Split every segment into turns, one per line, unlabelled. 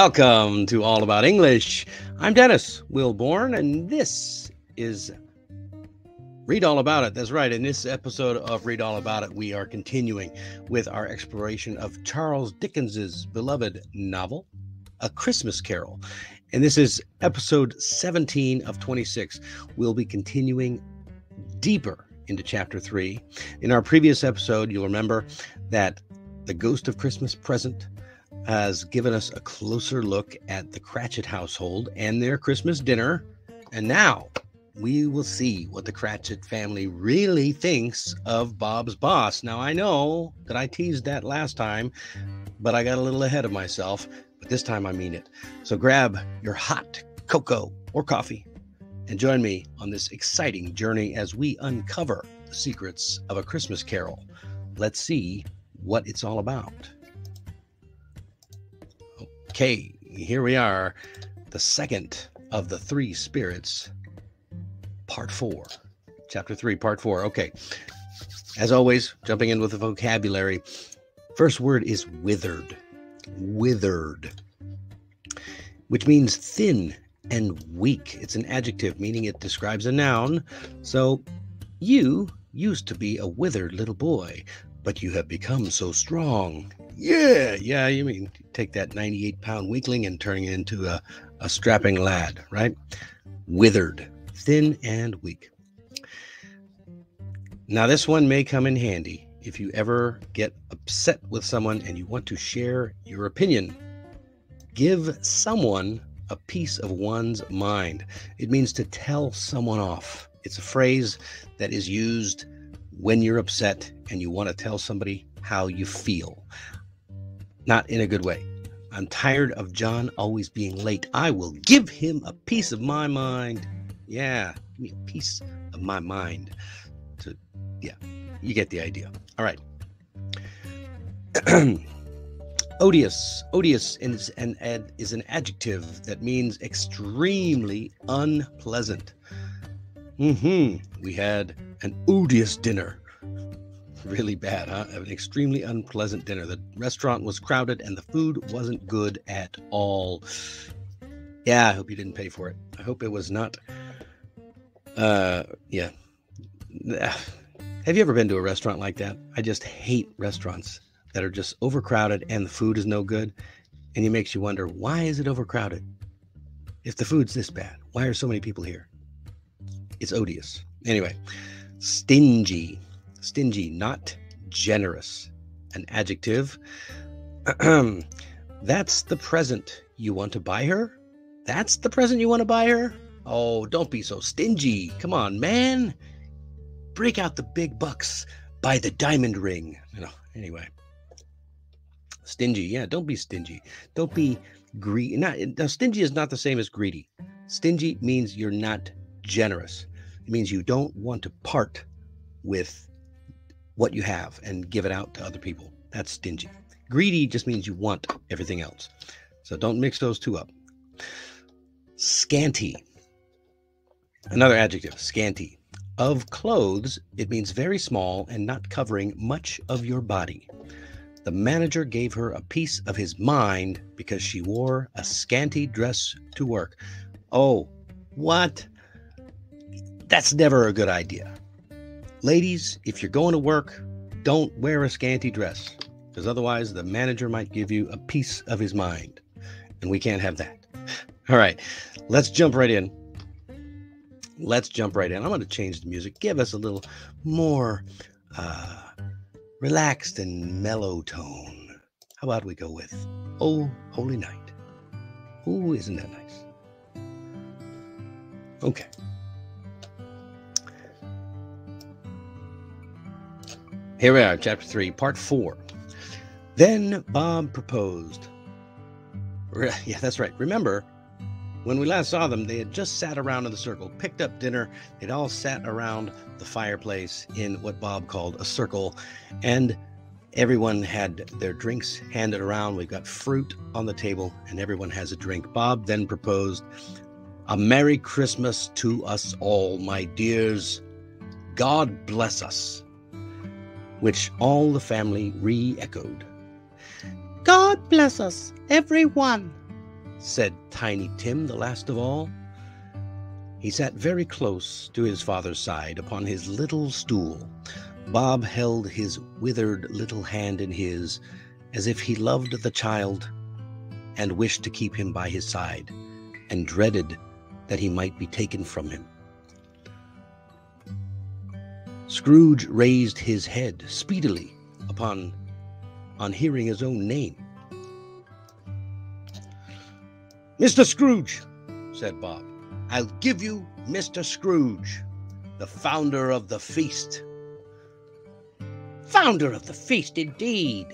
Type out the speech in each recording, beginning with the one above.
Welcome to All About English. I'm Dennis Wilborn, and this is Read All About It. That's right. In this episode of Read All About It, we are continuing with our exploration of Charles Dickens's beloved novel, A Christmas Carol. And this is episode 17 of 26. We'll be continuing deeper into chapter 3. In our previous episode, you'll remember that the Ghost of Christmas Present has given us a closer look at the Cratchit household and their Christmas dinner. And now we will see what the Cratchit family really thinks of Bob's boss. Now, I know that I teased that last time, but I got a little ahead of myself. But this time I mean it. So grab your hot cocoa or coffee and join me on this exciting journey as we uncover the secrets of A Christmas Carol. Let's see what it's all about. Okay, here we are, the second of the three spirits, part 4, chapter 3, part 4. Okay, as always, jumping in with the vocabulary. First word is withered, which means thin and weak. It's an adjective, meaning it describes a noun. So, you used to be a withered little boy, but you have become so strong. Yeah, you mean take that 98-pound weakling and turning it into a strapping lad, right? Withered, thin and weak. Now, this one may come in handy if you ever get upset with someone and you want to share your opinion. Give someone a piece of one's mind. It means to tell someone off. It's a phrase that is used when you're upset and you want to tell somebody how you feel. Not in a good way. I'm tired of John always being late. I will give him a piece of my mind. Yeah, give me a piece of my mind. Yeah, you get the idea. All right. Odious is an adjective that means extremely unpleasant. We had an odious dinner. Really bad, huh? An extremely unpleasant dinner. The restaurant was crowded and the food wasn't good at all. Yeah, I hope you didn't pay for it. I hope it was not. Yeah. Have you ever been to a restaurant like that? I just hate restaurants that are just overcrowded and the food is no good. And it makes you wonder, why is it overcrowded? If the food's this bad, why are so many people here? It's odious. Anyway, stingy, not generous. An adjective. That's the present you want to buy her? That's the present you want to buy her? Oh, don't be so stingy. Come on, man. Break out the big bucks. Buy the diamond ring. Anyway. Stingy. Yeah, don't be stingy. Don't be greedy. Now, stingy is not the same as greedy. Stingy means you're not generous. It means you don't want to part with what you have and give it out to other people. That's stingy. Greedy just means you want everything else. So don't mix those two up. Scanty. Another adjective, scanty. Of clothes, it means very small and not covering much of your body. The manager gave her a piece of his mind because she wore a scanty dress to work. Oh, what? That's never a good idea. Ladies, if you're going to work, don't wear a scanty dress, because otherwise the manager might give you a piece of his mind, and we can't have that. All right, let's jump right in. I'm going to change the music, give us a little more relaxed and mellow tone. How about we go with Oh, Holy Night? Ooh, isn't that nice? Okay. Here we are, chapter 3, part 4. Then Bob proposed. Yeah, that's right. Remember, when we last saw them, they had just sat around in the circle, picked up dinner. They'd all sat around the fireplace in what Bob called a circle, and everyone had their drinks handed around. We've got fruit on the table, and everyone has a drink. Bob then proposed, "A Merry Christmas to us all, my dears. God bless us," which all the family re-echoed.
God bless us, everyone,
said Tiny Tim, the last of all. He sat very close to his father's side upon his little stool. Bob held his withered little hand in his, as if he loved the child and wished to keep him by his side, and dreaded that he might be taken from him. Scrooge raised his head speedily on hearing his own name. "Mr. Scrooge," said Bob. "I'll give you Mr. Scrooge, the founder of the feast." "Founder of the feast, indeed!"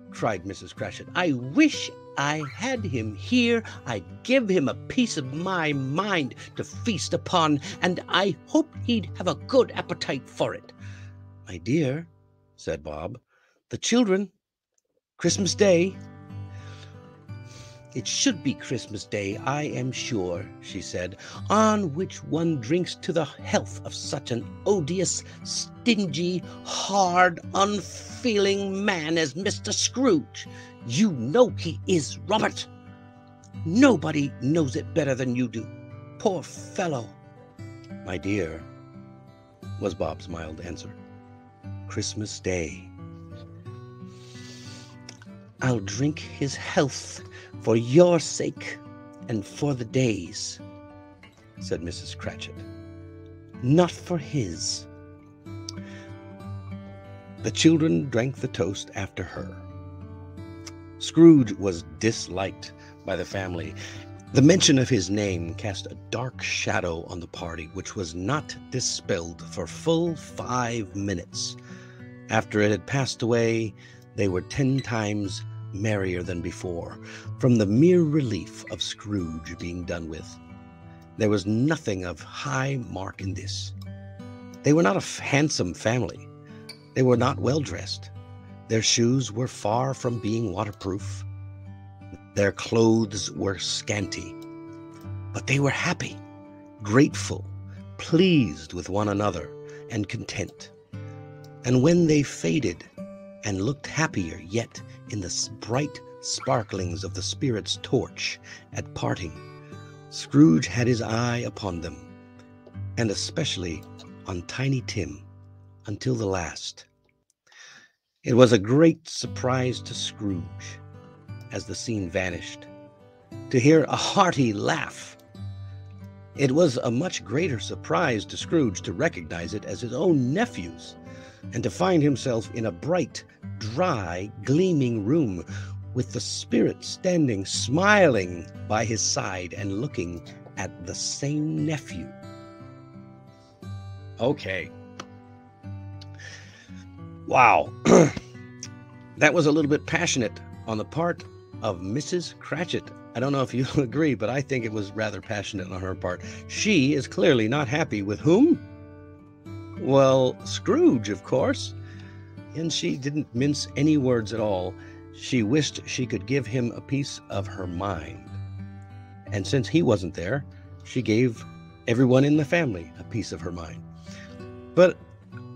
cried Mrs. Cratchit. "I wish I had him here. I'd give him a piece of my mind to feast upon, and I hope he'd have a good appetite for it." "My dear," said Bob, "the children, Christmas Day." "It should be Christmas Day, I am sure," she said, "on which one drinks to the health of such an odious, stingy, hard, unfeeling man as Mr. Scrooge. You know he is, Robert. Nobody knows it better than you do. Poor fellow." "My dear," was Bob's mild answer, "Christmas Day." "I'll drink his health for your sake and for the day's," said Mrs. Cratchit. "Not for his." The children drank the toast after her. Scrooge was disliked by the family. The mention of his name cast a dark shadow on the party, which was not dispelled for full 5 minutes. After it had passed away, they were 10 times merrier than before, from the mere relief of Scrooge being done with. There was nothing of high mark in this. They were not a handsome family. They were not well dressed. Their shoes were far from being waterproof. Their clothes were scanty. But they were happy, grateful, pleased with one another, and content. And when they faded and looked happier yet in the bright sparklings of the spirit's torch at parting, Scrooge had his eye upon them, and especially on Tiny Tim, until the last. It was a great surprise to Scrooge, as the scene vanished, to hear a hearty laugh. It was a much greater surprise to Scrooge to recognize it as his own nephew's, and to find himself in a bright, dry, gleaming room, with the spirit standing smiling by his side and looking at the same nephew. Okay. Wow. That was a little bit passionate on the part of Mrs. Cratchit. I don't know if you'll agree, but I think it was rather passionate on her part. She is clearly not happy with whom? Well, Scrooge, of course. And she didn't mince any words at all. She wished she could give him a piece of her mind. And since he wasn't there, she gave everyone in the family a piece of her mind. But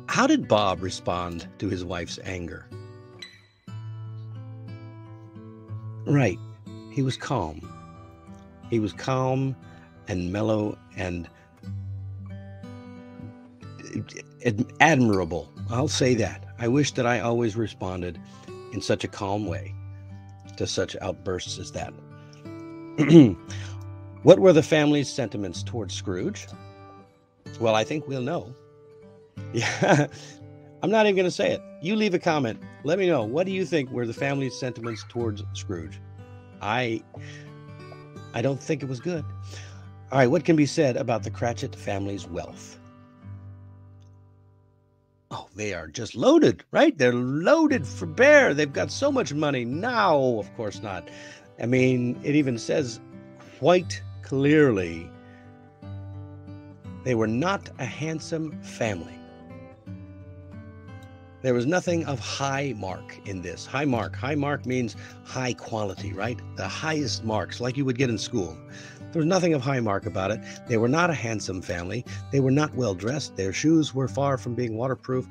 how did Bob respond to his wife's anger? Right. He was calm. He was calm and mellow and admirable. I'll say that. I wish that I always responded in such a calm way to such outbursts as that. What were the family's sentiments towards Scrooge? Well, I think we'll know. Yeah, I'm not even going to say it. You leave a comment. Let me know. What do you think were the family's sentiments towards Scrooge? I don't think it was good. All right, what can be said about the Cratchit family's wealth? Oh, they are just loaded, right? They're loaded for bear. They've got so much money. No, of course not. I mean, it even says quite clearly they were not a handsome family. There was nothing of high mark in this. High mark. High mark means high quality, right? The highest marks, like you would get in school. There was nothing of high mark about it. They were not a handsome family. They were not well dressed. Their shoes were far from being waterproof.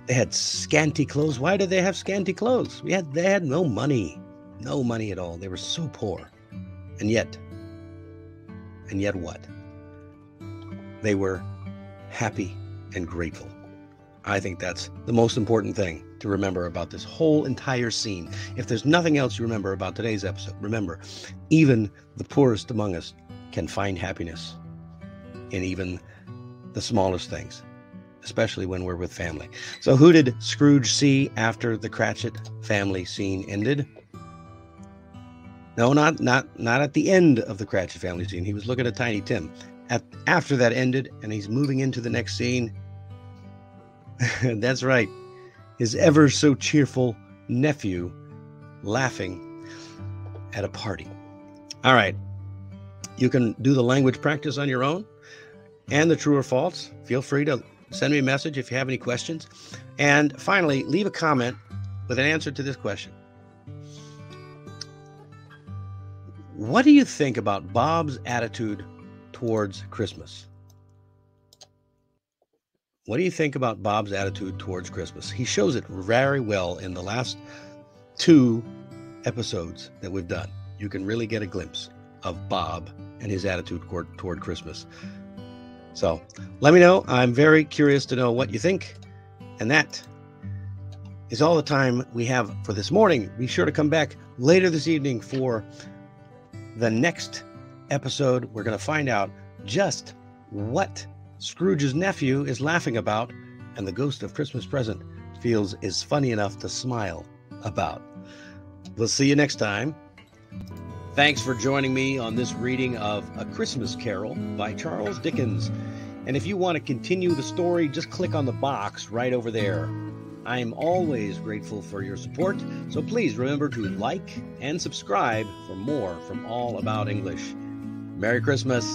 They had scanty clothes. Why did they have scanty clothes? They had no money. No money at all. They were so poor. And yet what? They were happy and grateful. I think that's the most important thing to remember about this whole entire scene. If there's nothing else you remember about today's episode, remember, even the poorest among us can find happiness in even the smallest things, especially when we're with family. So who did Scrooge see after the Cratchit family scene ended? No, not at the end of the Cratchit family scene. He was looking at Tiny Tim. After that ended, and he's moving into the next scene. That's right. His ever so cheerful nephew laughing at a party. All right. You can do the language practice on your own and the true or false. Feel free to send me a message if you have any questions. And finally, leave a comment with an answer to this question. What do you think about Bob's attitude towards Christmas? What do you think about Bob's attitude towards Christmas? He shows it very well in the last 2 episodes that we've done. You can really get a glimpse of Bob and his attitude toward Christmas. So let me know. I'm very curious to know what you think. And that is all the time we have for this morning. Be sure to come back later this evening for the next episode. We're going to find out just what Scrooge's nephew is laughing about and the Ghost of Christmas Present feels is funny enough to smile about. We'll see you next time. Thanks for joining me on this reading of A Christmas Carol by Charles Dickens. And if you want to continue the story, just click on the box right over there. I am always grateful for your support, so please remember to like and subscribe for more from All About English. Merry Christmas.